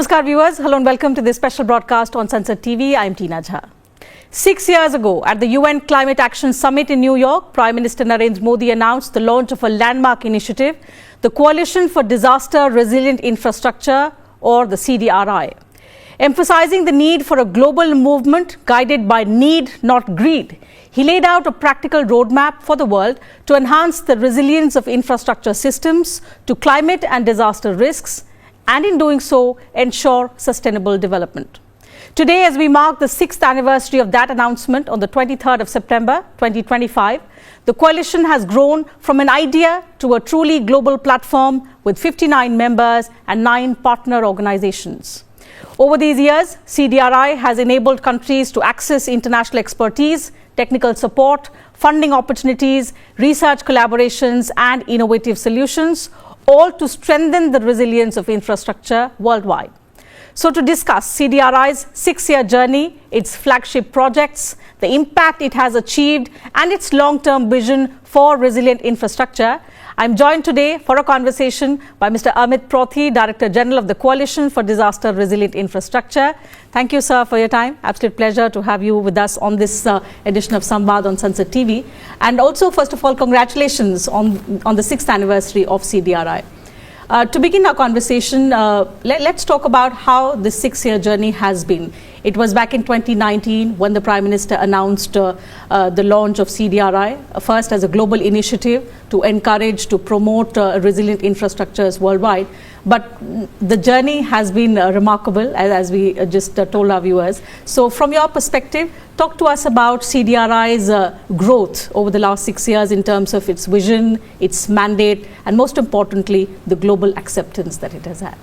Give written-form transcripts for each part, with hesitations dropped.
Namaskar viewers, hello and welcome to this special broadcast on Sunset TV. I am Tina Jha. 6 years ago at the UN Climate Action Summit in New York, Prime Minister Narendra Modi announced the launch of a landmark initiative, the Coalition for Disaster Resilient Infrastructure, or the CDRI. Emphasizing the need for a global movement guided by need, not greed, he laid out a practical roadmap for the world to enhance the resilience of infrastructure systems to climate and disaster risks, and in doing so, ensure sustainable development. Today, as we mark the 6th anniversary of that announcement on the 23rd of September 2025, the coalition has grown from an idea to a truly global platform with 59 members and 9 partner organizations. Over these years, CDRI has enabled countries to access international expertise, technical support, funding opportunities, research collaborations, and innovative solutions, all to strengthen the resilience of infrastructure worldwide. So to discuss CDRI's 6-year journey, its flagship projects, the impact it has achieved, and its long-term vision for resilient infrastructure, I'm joined today for a conversation by Mr. Amit, Prothi, Director General of the Coalition for Disaster Resilient Infrastructure. Thank you, sir, for your time. Absolute pleasure to have you with us on this edition of Samvad on Sunset TV. And also, first of all, congratulations on the 6th anniversary of CDRI. To begin our conversation, let's talk about how the 6-year journey has been. It was back in 2019 when the Prime Minister announced the launch of CDRI, first as a global initiative to encourage, to promote resilient infrastructures worldwide. But the journey has been remarkable, as we just told our viewers. So from your perspective, talk to us about CDRI's growth over the last 6 years in terms of its vision, its mandate, and most importantly, the global acceptance that it has had.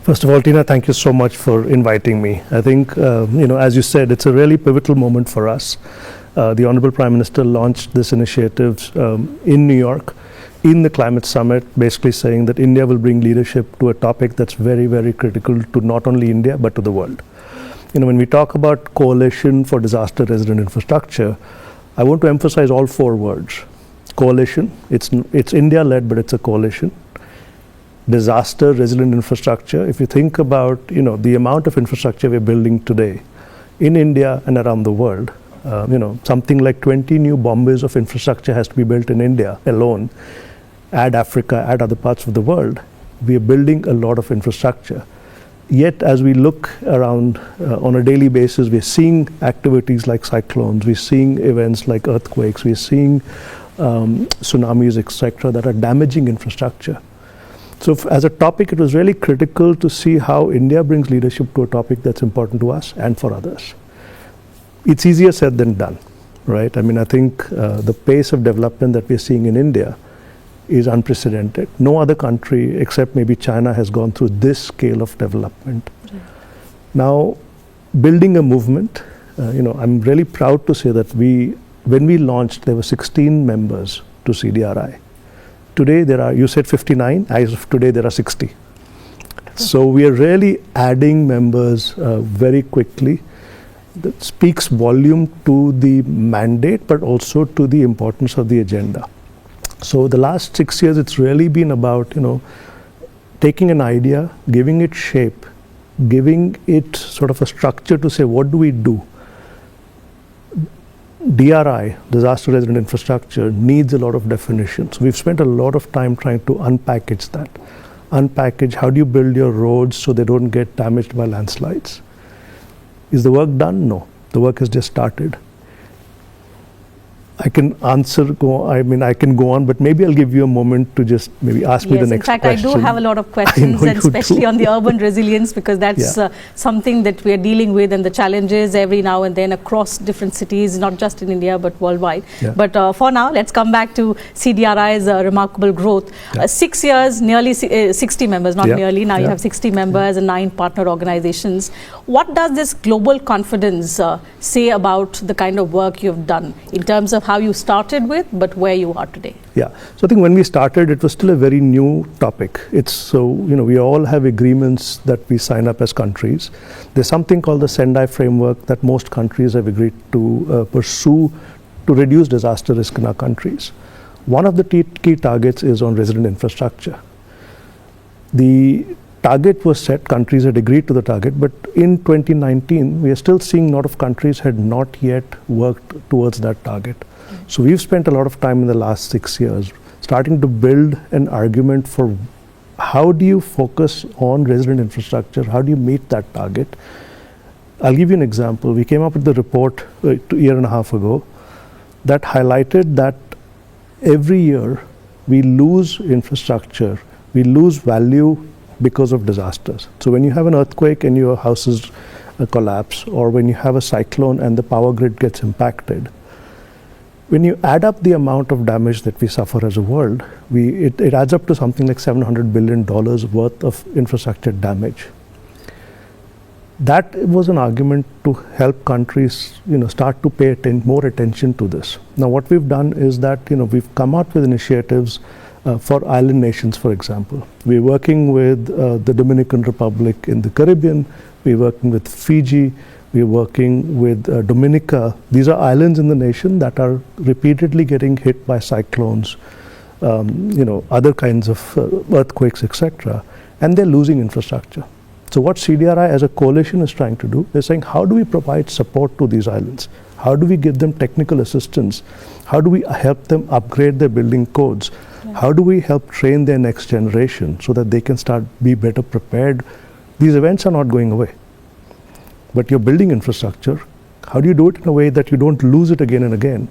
First of all, Tina, thank you so much for inviting me. I think, as you said, it's a really pivotal moment for us. The Honorable Prime Minister launched this initiative in New York in the climate summit, basically saying that India will bring leadership to a topic that's very, very critical to not only India, but to the world. When we talk about Coalition for Disaster Resilient Infrastructure, I want to emphasize all 4 words. Coalition, it's India-led, but it's a coalition. Disaster resilient infrastructure. If you think about the amount of infrastructure we're building today in India and around the world, something like 20 new Bombays of infrastructure has to be built in India alone. Add Africa, add other parts of the world. We are building a lot of infrastructure. Yet, as we look around on a daily basis, we're seeing activities like cyclones, we're seeing events like earthquakes, we're seeing tsunamis, etc., that are damaging infrastructure. So as a topic, it was really critical to see how India brings leadership to a topic that's important to us and for others. It's easier said than done, right? I think the pace of development that we're seeing in India is unprecedented. No other country, except maybe China, has gone through this scale of development. Right. Now, building a movement, I'm really proud to say that when we launched, there were 16 members to CDRI. Today there are, you said 59, as of today there are 60. So we are really adding members very quickly. That speaks volume to the mandate, but also to the importance of the agenda. So the last 6 years, it's really been about, taking an idea, giving it shape, giving it sort of a structure to say, what do we do? DRI, disaster resilient infrastructure, needs a lot of definitions. We've spent a lot of time trying to unpackage that. Unpackage, how do you build your roads so they don't get damaged by landslides? Is the work done? No. The work has just started. I can I can go on, but maybe I'll give you a moment to just maybe ask me the next question. In fact, I do have a lot of questions, and especially on the urban resilience, because that's something that we are dealing with, and the challenges every now and then across different cities, not just in India, but worldwide. Yeah. But for now, let's come back to CDRI's remarkable growth. 6 years, nearly 60 members, not nearly, now you have 60 members and 9 partner organizations. What does this global confidence say about the kind of work you've done in terms of how you started with, but where you are today? Yeah, so I think when we started, it was still a very new topic. We all have agreements that we sign up as countries. There's something called the Sendai framework that most countries have agreed to pursue to reduce disaster risk in our countries. One of the key targets is on resilient infrastructure. The target was set, countries had agreed to the target, but in 2019, we are still seeing a lot of countries had not yet worked towards that target. So we've spent a lot of time in the last 6 years starting to build an argument for how do you focus on resilient infrastructure, how do you meet that target. I'll give you an example. We came up with the report a year and a half ago that highlighted that every year we lose infrastructure, we lose value because of disasters. So when you have an earthquake and your houses collapse, or when you have a cyclone and the power grid gets impacted, when you add up the amount of damage that we suffer as a world, it adds up to something like $700 billion worth of infrastructure damage. That was an argument to help countries, start to pay more attention to this. Now, what we've done is that, we've come out with initiatives for island nations, for example. We're working with the Dominican Republic in the Caribbean. We're working with Fiji. We're working with Dominica. These are islands in the nation that are repeatedly getting hit by cyclones, other kinds of earthquakes, etc. And they're losing infrastructure. So what CDRI as a coalition is trying to do is saying, how do we provide support to these islands? How do we give them technical assistance? How do we help them upgrade their building codes? Yeah. How do we help train their next generation so that they can be better prepared? These events are not going away. But you're building infrastructure. How do you do it in a way that you don't lose it again and again,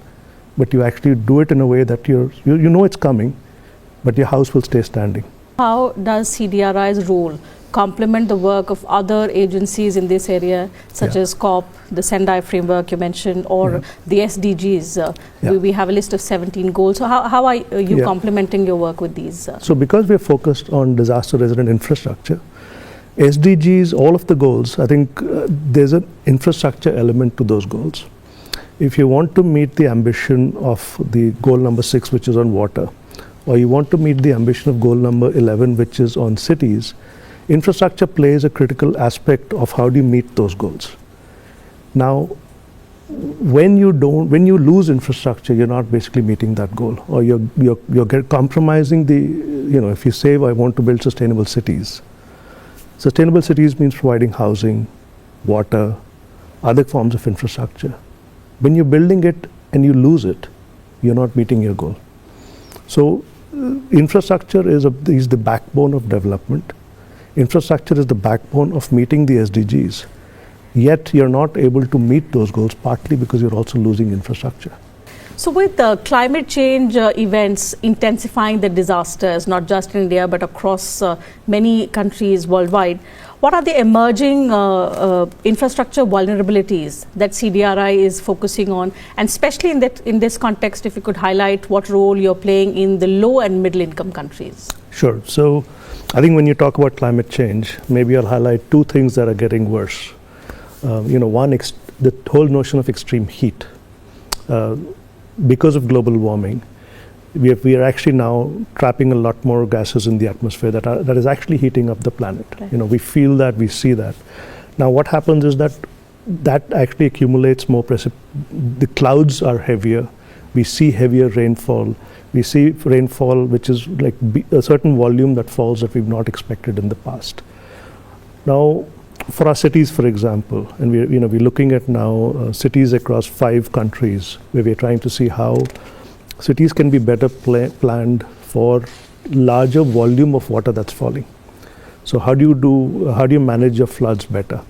but you actually do it in a way that you know it's coming, but your house will stay standing? How does CDRI's role complement the work of other agencies in this area, such as COP, the Sendai framework you mentioned, or the SDGs? We have a list of 17 goals. So how are you complementing your work with these? So because we're focused on disaster resilient infrastructure, SDGs, all of the goals, I think there's an infrastructure element to those goals. If you want to meet the ambition of the goal number 6, which is on water, or you want to meet the ambition of goal number 11, which is on cities, infrastructure plays a critical aspect of how do you meet those goals. Now, when you lose infrastructure, you're not basically meeting that goal, or you're compromising if you say, I want to build sustainable cities. Sustainable cities means providing housing, water, other forms of infrastructure. When you're building it and you lose it, you're not meeting your goal. So infrastructure is the backbone of development. Infrastructure is the backbone of meeting the SDGs. Yet you're not able to meet those goals, partly because you're also losing infrastructure. So with the climate change events intensifying the disasters, not just in India, but across many countries worldwide, what are the emerging infrastructure vulnerabilities that CDRI is focusing on? And especially in this context, if you could highlight what role you're playing in the low and middle income countries. Sure. So I think when you talk about climate change, maybe I'll highlight two things that are getting worse. One, the whole notion of extreme heat. Because of global warming, we are actually now trapping a lot more gases in the atmosphere that is actually heating up the planet. Right. We feel that, we see that. Now what happens is that actually accumulates more pressure. The clouds are heavier. We see heavier rainfall. We see rainfall which is like a certain volume that falls that we've not expected in the past. Now, for our cities, for example, and we're looking at now cities across 5 countries where we're trying to see how cities can be better planned for larger volume of water that's falling. So how do you manage your floods better?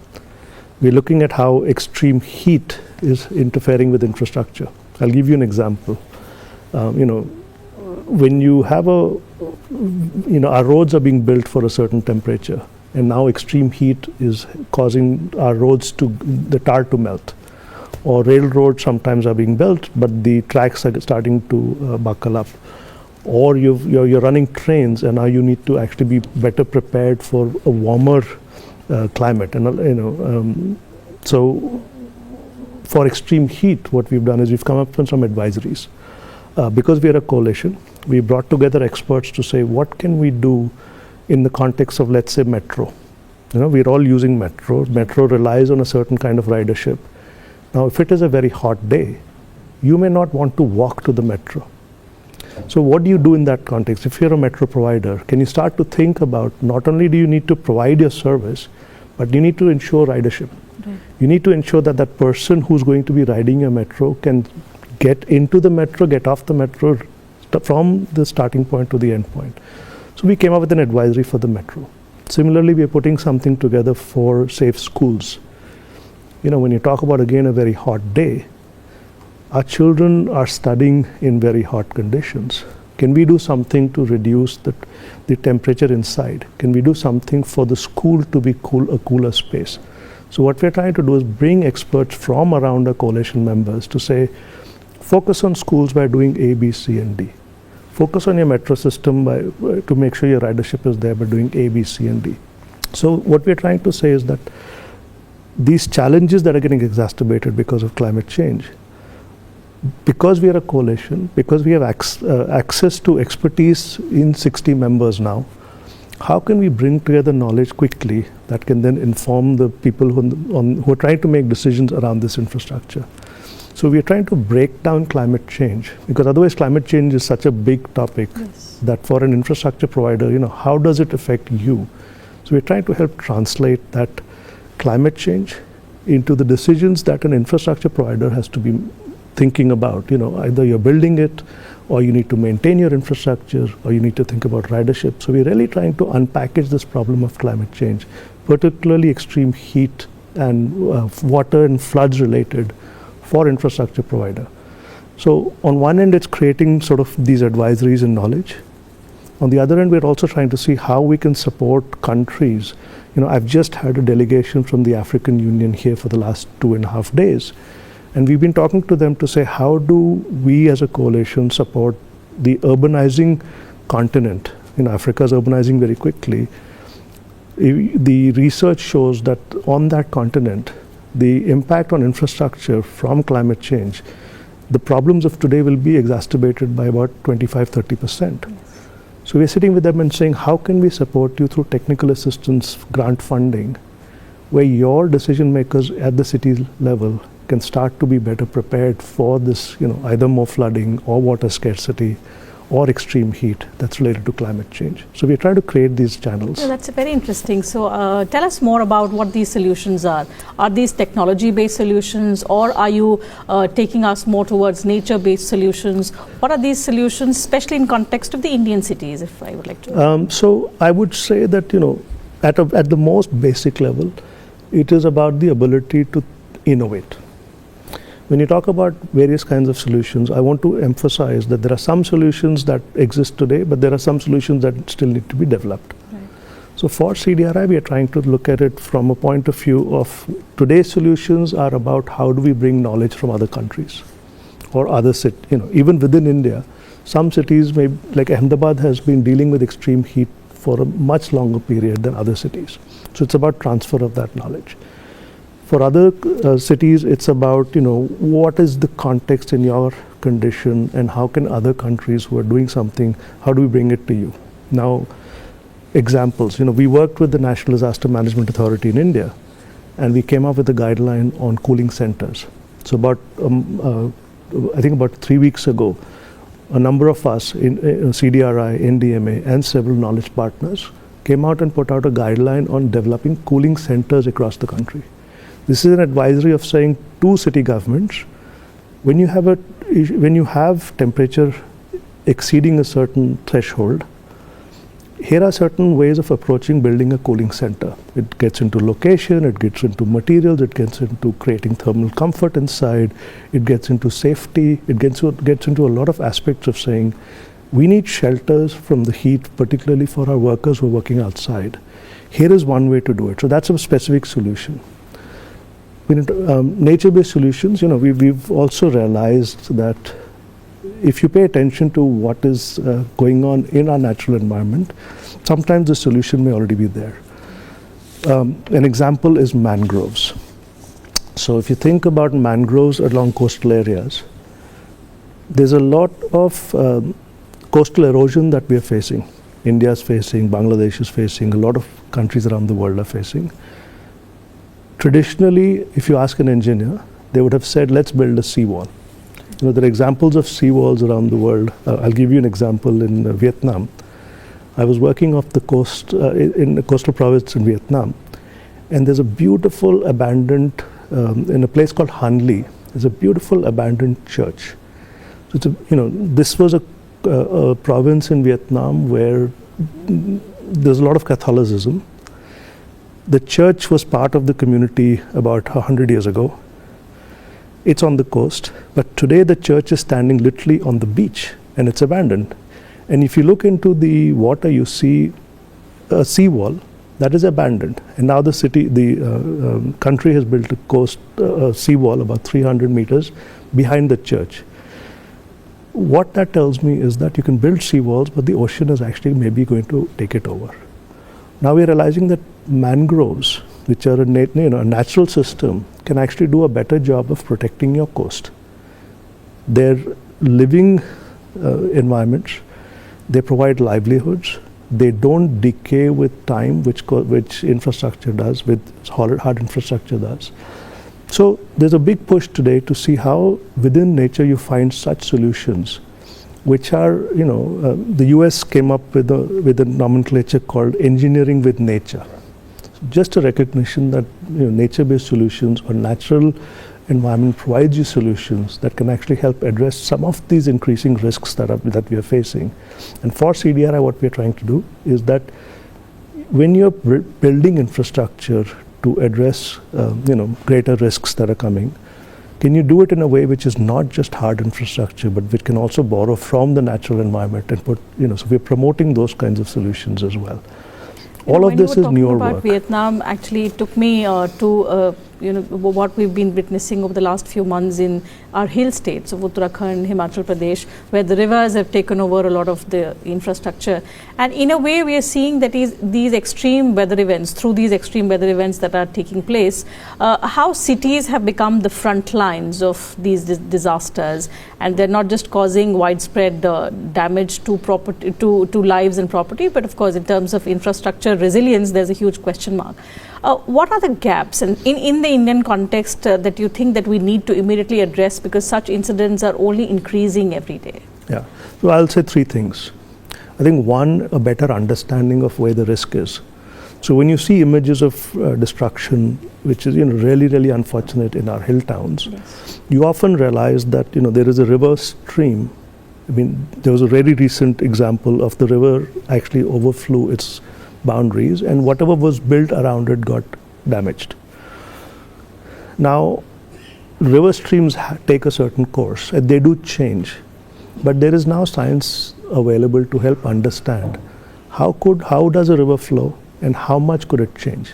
We're looking at how extreme heat is interfering with infrastructure. I'll give you an example. When you have our roads are being built for a certain temperature, and now extreme heat is causing our roads the tar to melt. Or railroads sometimes are being built, but the tracks are starting to buckle up. Or you're running trains, and now you need to actually be better prepared for a warmer climate. And so for extreme heat, what we've done is we've come up with some advisories. Because we are a coalition, we brought together experts to say, what can we do in the context of, let's say, metro. We're all using metro. Metro relies on a certain kind of ridership. Now, if it is a very hot day, you may not want to walk to the metro. So what do you do in that context? If you're a metro provider, can you start to think about not only do you need to provide your service, but you need to ensure ridership. Right. You need to ensure that that person who's going to be riding your metro can get into the metro, get off the metro from the starting point to the end point. So we came up with an advisory for the metro. Similarly, we are putting something together for safe schools. You know, when you talk about, again, a very hot day, our children are studying in very hot conditions. Can we do something to reduce the temperature inside? Can we do something for the school to be a cooler space? So what we're trying to do is bring experts from around our coalition members to say, focus on schools by doing A, B, C, and D. Focus on your metro system to make sure your ridership is there by doing A, B, C, and D. So what we're trying to say is that these challenges that are getting exacerbated because of climate change, because we are a coalition, because we have access to expertise in 60 members now, how can we bring together knowledge quickly that can then inform the people who are trying to make decisions around this infrastructure? So we are trying to break down climate change, because otherwise climate change is such a big topic that for an infrastructure provider, you know, how does it affect you? So we're trying to help translate that climate change into the decisions that an infrastructure provider has to be thinking about. You know, either you're building it, or you need to maintain your infrastructure, or you need to think about ridership. So we're really trying to unpackage this problem of climate change, particularly extreme heat and water and floods related, for infrastructure provider. So on one end, it's creating sort of these advisories and knowledge. On the other end, we're also trying to see how we can support countries. You know, I've just had a delegation from the African Union here for the last 2.5 days. And we've been talking to them to say, how do we as a coalition support the urbanizing continent? You know, Africa is urbanizing very quickly. The research shows that on that continent, the impact on infrastructure from climate change, the problems of today will be exacerbated by about 25-30%. So we're sitting with them and saying, how can we support you through technical assistance, grant funding, where your decision makers at the city level can start to be better prepared for this, you know, either more flooding or water scarcity or extreme heat that's related to climate change. So we're trying to create these channels. Yeah, that's very interesting. So tell us more about what these solutions are. Are these technology-based solutions, or are you taking us more towards nature-based solutions? What are these solutions, especially in context of the Indian cities, if I would like to? So I would say that, you know, at the most basic level, it is about the ability to innovate. When you talk about various kinds of solutions, I want to emphasize that there are some solutions that exist today, but there are some solutions that still need to be developed. Right. So for CDRI, we are trying to look at it from a point of view of today's solutions are about how do we bring knowledge from other countries or other cities. You know, even within India, some cities, like Ahmedabad, has been dealing with extreme heat for a much longer period than other cities. So it's about transfer of that knowledge. For other cities, it's about, you know, what is the context in your condition, and how can other countries who are doing something, how do we bring it to you? Now, examples, you know, we worked with the National Disaster Management Authority in India, and we came up with a guideline on cooling centers. So I think about 3 weeks ago, a number of us in CDRI, NDMA, and several knowledge partners came out and put out a guideline on developing cooling centers across the country. This is an advisory of saying to city governments, when you have temperature exceeding a certain threshold, here are certain ways of approaching building a cooling center. It gets into location, it gets into materials, it gets into creating thermal comfort inside, it gets into safety, it gets into a lot of aspects of saying, we need shelters from the heat, particularly for our workers who are working outside. Here is one way to do it. So that's a specific solution. Nature-based solutions, you know, we've also realized that if you pay attention to what is going on in our natural environment, sometimes the solution may already be there. An example is mangroves. So if you think about mangroves along coastal areas, there's a lot of coastal erosion that we are facing. India is facing, Bangladesh is facing, a lot of countries around the world are facing. Traditionally, if you ask an engineer, they would have said, let's build a seawall. There are examples of seawalls around the world. I'll give you an example in Vietnam. I was working off the coast in the coastal province in Vietnam, and there's a beautiful abandoned, in a place called Han Li, there's a beautiful abandoned church. So it's this was a province in Vietnam where there's a lot of Catholicism. The church was part of the community about 100 years ago. It's on the coast, but today the church is standing literally on the beach and it's abandoned. And if you look into the water, you see a seawall that is abandoned. And now the country has built a seawall about 300 meters behind the church. What that tells me is that you can build seawalls, but the ocean is actually maybe going to take it over. Now we're realizing that mangroves, which are a natural system, can actually do a better job of protecting your coast. They're living environments. They provide livelihoods. They don't decay with time, which infrastructure does, with hard infrastructure does. So there's a big push today to see how within nature you find such solutions, which are, the US came up with a nomenclature called engineering with nature. Just a recognition that nature-based solutions or natural environment provides you solutions that can actually help address some of these increasing risks that we are facing. And for CDRI, what we are trying to do is that when you're building infrastructure to address greater risks that are coming, can you do it in a way which is not just hard infrastructure, but which can also borrow from the natural environment and put, so we're promoting those kinds of solutions as well. All of this is newer work. About Vietnam, actually it took me to what we've been witnessing over the last few months in our hill states of Uttarakhand, Himachal Pradesh, where the rivers have taken over a lot of the infrastructure. And in a way, we are seeing that these extreme weather events, through these extreme weather events that are taking place, how cities have become the front lines of these disasters, and they're not just causing widespread damage to property, to lives and property, but of course, in terms of infrastructure resilience, there's a huge question mark. What are the gaps in the Indian context that you think that we need to immediately address, because such incidents are only increasing every day? Yeah, so I'll say three things. I think one, a better understanding of where the risk is. So when you see images of destruction, which is really, really unfortunate in our hill towns, yes, you often realize that there is a river stream. I mean, there was a very recent example of the river actually overflew its boundaries, and whatever was built around it got damaged. Now, river streams take a certain course, and they do change, but there is now science available to help understand how does a river flow and how much could it change.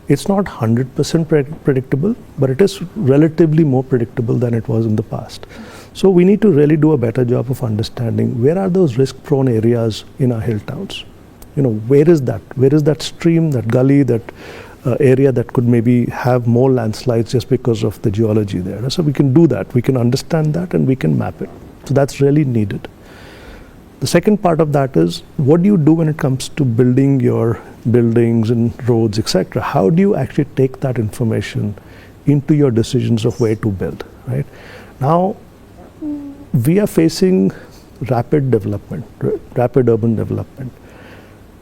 It's not 100% predictable, but it is relatively more predictable than it was in the past. So we need to really do a better job of understanding where are those risk-prone areas in our hill towns. Where is that stream, that gully, that area that could maybe have more landslides just because of the geology there. So we can do that, we can understand that, and we can map it. So that's really needed. The second part of that is, what do you do when it comes to building your buildings and roads, etc.? How do you actually take that information into your decisions of where to build, right? Now, we are facing rapid development, rapid urban development.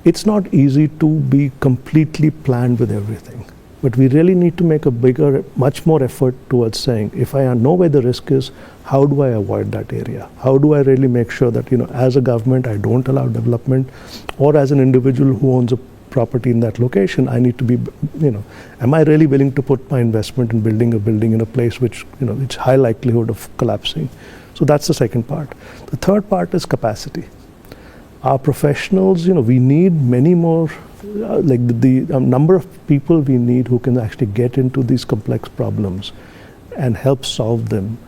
It's not easy to be completely planned with everything, but we really need to make a much more effort towards saying, if I know where the risk is, how do I avoid that area? How do I really make sure that, as a government, I don't allow development, or as an individual who owns a property in that location, I need to be, am I really willing to put my investment in building a building in a place which, it's high likelihood of collapsing? So that's the second part. The third part is capacity. Our professionals, we need many more, the number of people we need who can actually get into these complex problems and help solve them.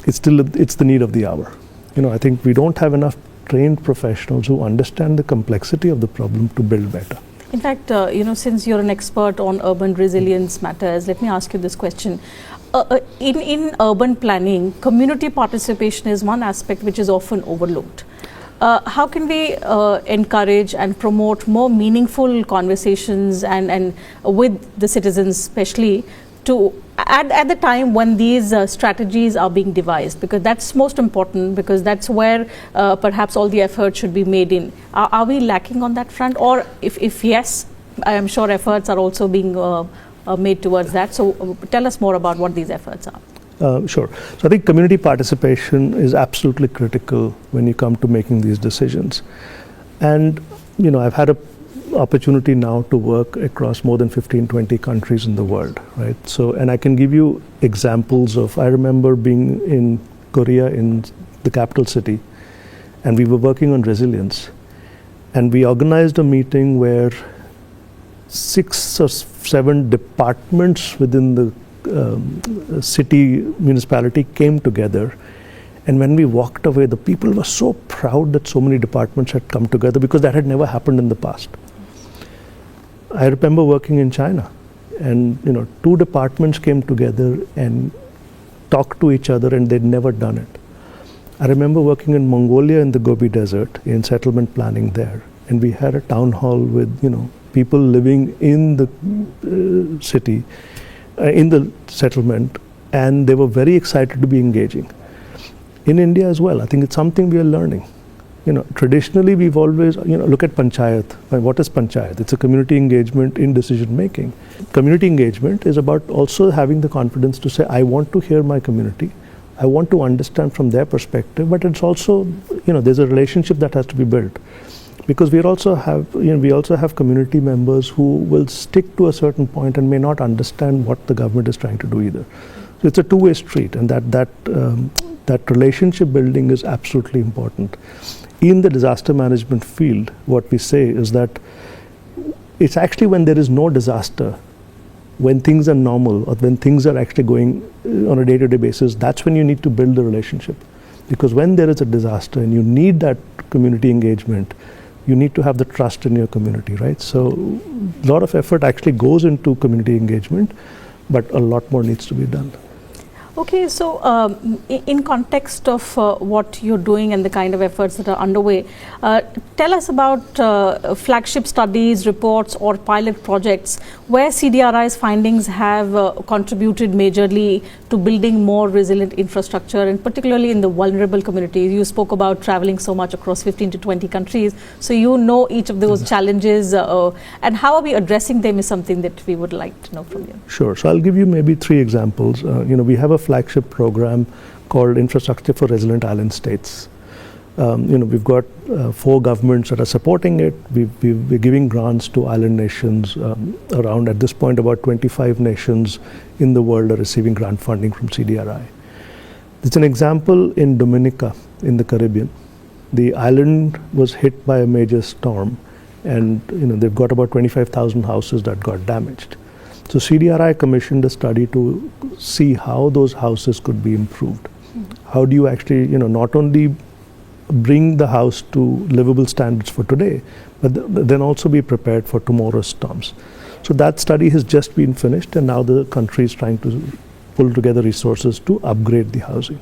It's the need of the hour. I think we don't have enough trained professionals who understand the complexity of the problem to build better. In fact, since you're an expert on urban resilience matters, let me ask you this question. In urban planning, community participation is one aspect which is often overlooked. How can we encourage and promote more meaningful conversations and with the citizens especially, to at the time when these strategies are being devised, because that's most important, because that's where perhaps all the effort should be made in. Are we lacking on that front? Or if yes, I am sure efforts are also being made towards that. So tell us more about what these efforts are. Sure. So I think community participation is absolutely critical when you come to making these decisions. And, I've had an opportunity now to work across more than 15, 20 countries in the world, right? So, and I can give you examples of, I remember being in Korea, in the capital city, and we were working on resilience. And we organized a meeting where 6 or 7 departments within the city municipality came together. And when we walked away, the people were so proud that so many departments had come together, because that had never happened in the past. I remember working in China, and 2 departments came together and talked to each other, and they'd never done it. I remember working in Mongolia in the Gobi Desert in settlement planning there, and we had a town hall with people living in the city, in the settlement, and they were very excited to be engaging. In India as well, I think it's something we are learning. Traditionally we've always, look at panchayat. What is panchayat? It's a community engagement in decision making. Community engagement is about also having the confidence to say, I want to hear my community. I want to understand from their perspective, but it's also, there's a relationship that has to be built. Because we also have community members who will stick to a certain point and may not understand what the government is trying to do either. So it's a two-way street, and that relationship building is absolutely important. In the disaster management field, what we say is that it's actually when there is no disaster, when things are normal, or when things are actually going on a day-to-day basis, that's when you need to build the relationship. Because when there is a disaster and you need that community engagement, you need to have the trust in your community, right? So a lot of effort actually goes into community engagement, but a lot more needs to be done. Okay, so in context of what you're doing and the kind of efforts that are underway, tell us about flagship studies, reports, or pilot projects where CDRI's findings have contributed majorly to building more resilient infrastructure, and particularly in the vulnerable communities. You spoke about traveling so much across 15 to 20 countries, so you know each of those challenges, and how are we addressing them is something that we would like to know from you. Sure, so I'll give you maybe 3 examples. We have a flagship program called Infrastructure for Resilient Island States. We've got 4 governments that are supporting it. We're giving grants to island nations around, at this point, about 25 nations in the world are receiving grant funding from CDRI. It's an example in Dominica, in the Caribbean. The island was hit by a major storm, and they've got about 25,000 houses that got damaged. So CDRI commissioned a study to see how those houses could be improved. How do you actually, not only bring the house to livable standards for today, but then also be prepared for tomorrow's storms. So that study has just been finished, and now the country is trying to pull together resources to upgrade the housing.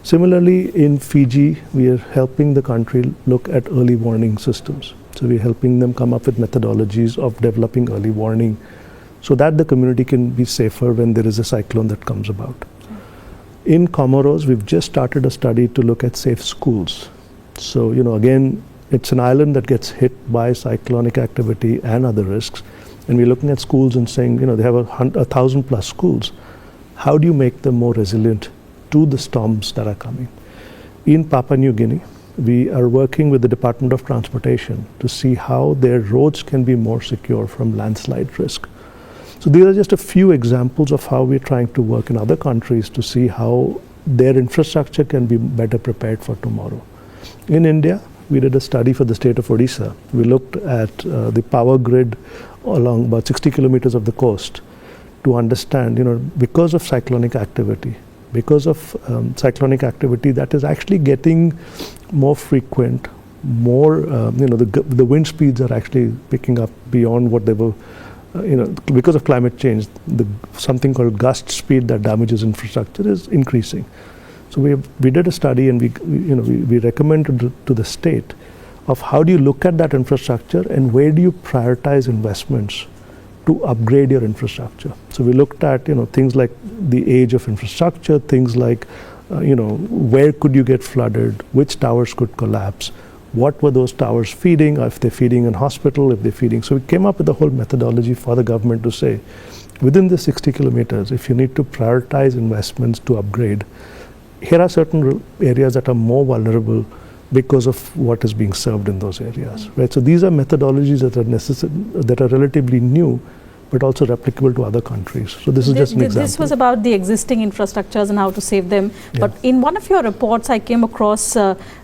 Similarly, in Fiji, we are helping the country look at early warning systems. So we're helping them come up with methodologies of developing early warning, so that the community can be safer when there is a cyclone that comes about. In Comoros, we've just started a study to look at safe schools. So, again, it's an island that gets hit by cyclonic activity and other risks, and we're looking at schools and saying, they have 1,000 plus schools. How do you make them more resilient to the storms that are coming? In Papua New Guinea, we are working with the Department of Transportation to see how their roads can be more secure from landslide risk. So these are just a few examples of how we're trying to work in other countries to see how their infrastructure can be better prepared for tomorrow. In India, we did a study for the state of Odisha. We looked at the power grid along about 60 kilometers of the coast to understand, because of cyclonic activity, that is actually getting more frequent, more, the wind speeds are actually picking up beyond what they were. Because of climate change, something called gust speed that damages infrastructure is increasing. So we did a study, and we recommended to the state of how do you look at that infrastructure and where do you prioritize investments to upgrade your infrastructure. So we looked at things like the age of infrastructure, things like where could you get flooded, which towers could collapse, what were those towers feeding, if they're feeding in hospital, if they're feeding. So we came up with a whole methodology for the government to say, within the 60 kilometers, if you need to prioritize investments to upgrade, here are certain areas that are more vulnerable because of what is being served in those areas, right? So these are methodologies that are that are relatively new, but also replicable to other countries. So this is just an example. This was about the existing infrastructures and how to save them. Yeah. But in one of your reports I came across,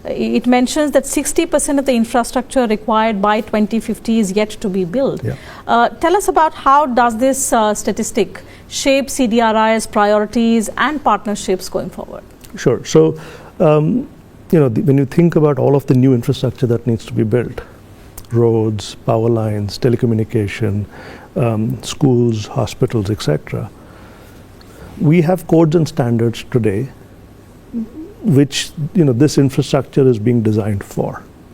it mentions that 60% of the infrastructure required by 2050 is yet to be built. Yeah. Tell us about how does this statistic shape CDRI's priorities and partnerships going forward? Sure. So, when you think about all of the new infrastructure that needs to be built, roads, power lines, telecommunication, schools, hospitals, etc. We have codes and standards today which this infrastructure is being designed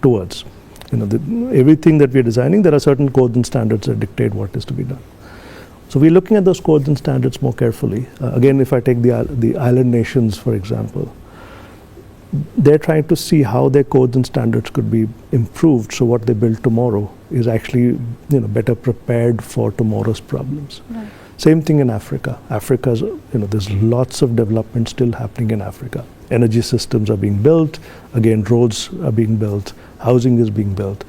towards. Everything that we're designing, there are certain codes and standards that dictate what is to be done. So we're looking at those codes and standards more carefully. Again, if I take the island nations, for example, they're trying to see how their codes and standards could be improved so what they build tomorrow is actually better prepared for tomorrow's problems. Right. Same thing in Africa. Africa's, there's lots of development still happening in Africa. Energy systems are being built, again roads are being built, housing is being built.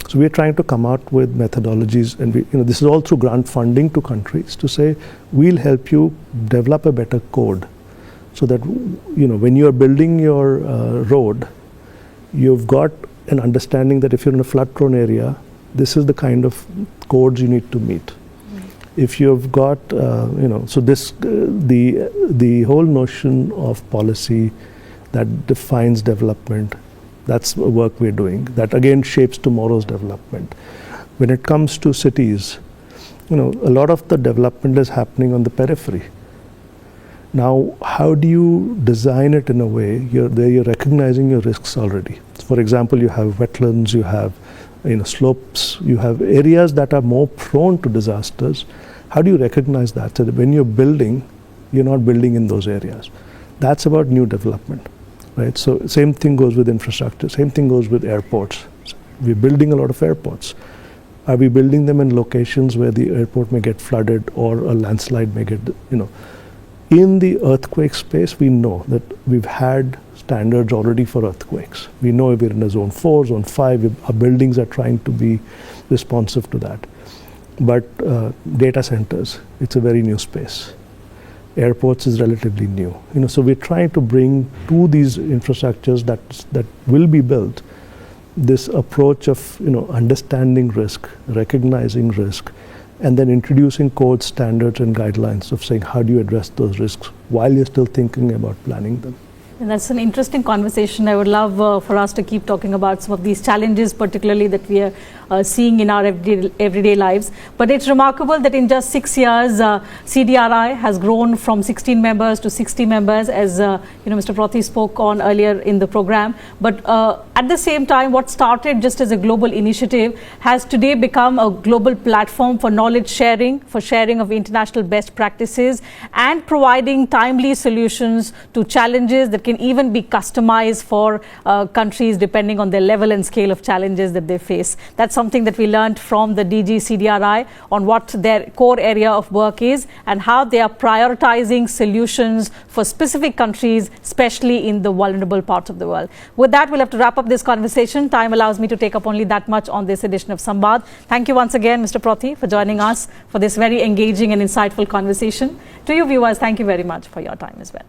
So we're trying to come out with methodologies, and this is all through grant funding to countries to say, we'll help you develop a better code so that when you're building your road, you've got an understanding that if you're in a flood-prone area, this is the kind of codes you need to meet. If you've got, so this the whole notion of policy that defines development, that's work we're doing. That again shapes tomorrow's development. When it comes to cities, a lot of the development is happening on the periphery. Now, how do you design it in a way where you're recognizing your risks already? For example, you have wetlands, you have slopes, you have areas that are more prone to disasters. How do you recognize that? So that when you're building, you're not building in those areas. That's about new development, right? So same thing goes with infrastructure, same thing goes with airports. We're building a lot of airports. Are we building them in locations where the airport may get flooded or a landslide may get, In the earthquake space, we know that we've had standards already for earthquakes. We know if we're in a zone 4, zone 5, our buildings are trying to be responsive to that. But data centers, it's a very new space. Airports is relatively new. So we're trying to bring to these infrastructures that will be built this approach of understanding risk, recognizing risk, and then introducing codes, standards, and guidelines of saying how do you address those risks while you're still thinking about planning them. And that's an interesting conversation. I would love for us to keep talking about some of these challenges, particularly that we are seeing in our everyday lives. But it's remarkable that in just 6 years, CDRI has grown from 16 members to 60 members, as Mr. Prothi spoke on earlier in the program. But at the same time, what started just as a global initiative has today become a global platform for knowledge sharing, for sharing of international best practices, and providing timely solutions to challenges that can even be customized for countries depending on their level and scale of challenges that they face. That's something that we learned from the DG CDRI on what their core area of work is and how they are prioritizing solutions for specific countries, especially in the vulnerable parts of the world. With that, we'll have to wrap up this conversation. Time allows me to take up only that much on this edition of Samvad. Thank you once again, Mr. Prothi, for joining us for this very engaging and insightful conversation. To you viewers, thank you very much for your time as well.